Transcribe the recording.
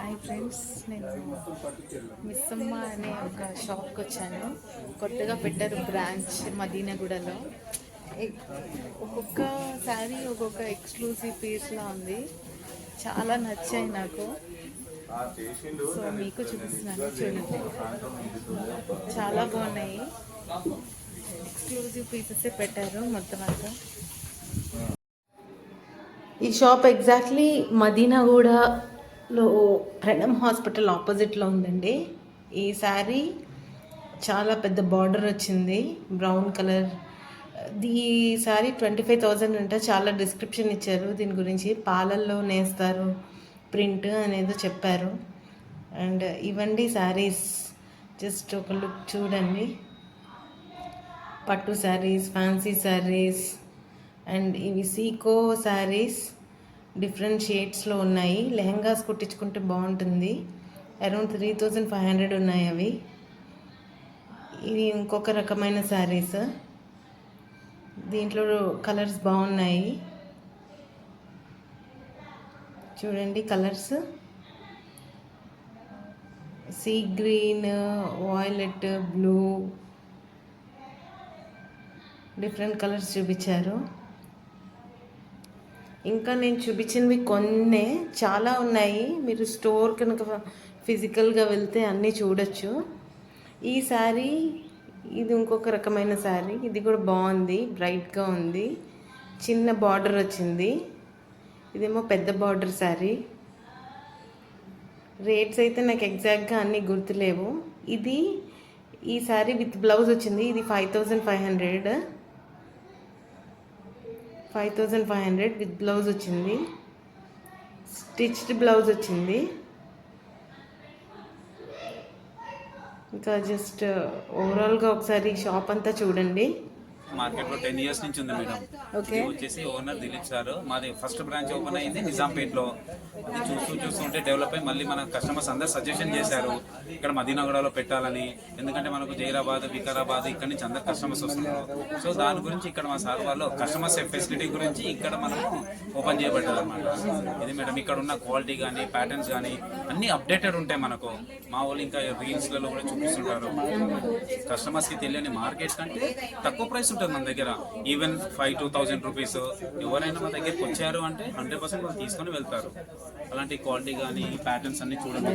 Hi friends, నేను మిస్సమ్మ అనే ఒక షాప్కి వచ్చాను. కొత్తగా పెట్టారు బ్రాంచ్ మదీనాగూడలో. ఒక్కొక్క శారీ ఒక్కొక్క ఎక్స్క్లూజివ్ పీస్లా ఉంది. చాలా నచ్చాయి నాకు. సో మీకు చూపిస్తున్నాను, చూడండి. చాలా బాగున్నాయి. ఎక్స్క్లూజివ్ పీసెస్ పెట్టారు మొత్తం అంతా. ఈ షాప్ ఎగ్జాక్ట్లీ మదీనాగూడలో ప్రణమ్ హాస్పిటల్ ఆపోజిట్లో ఉందండి. ఈ శారీ చాలా పెద్ద బార్డర్ వచ్చింది, బ్రౌన్ కలర్. ఈ శారీ 25,000 అంట. చాలా డిస్క్రిప్షన్ ఇచ్చారు దీని గురించి. పాలల్లో నేస్తారు ప్రింట్ అనేది చెప్పారు. అండ్ ఇవండి శారీస్, జస్ట్ ఒక లుక్ చూడండి. పట్టు శారీస్, ఫ్యాన్సీ శారీస్, అండ్ ఇవి సీకో శారీస్ డిఫరెంట్ షేడ్స్లో ఉన్నాయి. లెహంగాస్ కుట్టించుకుంటే బాగుంటుంది. అరౌండ్ 3,500 ఉన్నాయి అవి. ఇవి ఇంకొక రకమైన శారీస్. దీంట్లో కలర్స్ బాగున్నాయి, చూడండి. Colours sea green, violet, blue, different colours చూపించారు. ఇంకా నేను చూపించినవి కొన్నే, చాలా ఉన్నాయి. మీరు స్టోర్ కనుక ఫిజికల్గా వెళ్తే అన్నీ చూడొచ్చు. ఈ శారీ ఇది ఇంకొక రకమైన శారీ. ఇది కూడా బాగుంది, బ్రైట్గా ఉంది. చిన్న బార్డర్ వచ్చింది. ఇదేమో పెద్ద బార్డర్ శారీ. రేట్స్ అయితే నాకు ఎగ్జాక్ట్గా అన్నీ గుర్తులేవు. ఈ శారీ విత్ బ్లౌజ్ వచ్చింది. ఇది 5,500 విత్ బ్లౌజ్ వచ్చింది. స్టిచ్డ్ బ్లౌజ్ వచ్చింది. ఇంకా జస్ట్ ఓవరాల్గా ఒకసారి షాప్ అంతా చూడండి. మార్కెట్ లో 10 years నుంచి ఉంది మేడం. ఇది వచ్చేసి ఓనర్ దిలీప్ సార్. మాది ఫస్ట్ బ్రాంచ్ ఓపెన్ అయింది నిజాంపేట్ లో. చూస్తుంటే డెవలప్ అయ్యి మళ్ళీ మన కస్టమర్స్ అందరు సజెషన్ చేశారు ఇక్కడ మదీనాగూడలో పెట్టాలని. ఎందుకంటే మనకు జైరాబాద్, వికారాబాద్ ఇక్కడ నుంచి అందరు కస్టమర్స్ వస్తున్నారు. సో దాని గురించి ఇక్కడ మా సార్ వాళ్ళు కస్టమర్స్ ఫెసిలిటీ గురించి ఇక్కడ మనము ఓపెన్ చేయబడ్డారు అనమాట. ఇది మేడం, ఇక్కడ ఉన్న క్వాలిటీ కానీ ప్యాటర్న్స్ కానీ అన్ని అప్డేటెడ్ ఉంటాయి మనకు. మా వాళ్ళు ఇంకా రీల్స్ లలో కూడా చూపిస్తుంటారు. కస్టమర్స్ కి తెలియని మార్కెట్ కంటే తక్కువ ప్రైస్ ఉంటుంది మన దగ్గర. Even 5,000-2,000 rupees. ఎవరైనా మా దగ్గరికి వచ్చారు అంటే 100% వాళ్ళు తీసుకొని వెళ్తారు. అలాంటి క్వాలిటీ కానీ ప్యాటర్న్స్ అన్ని చూడండి.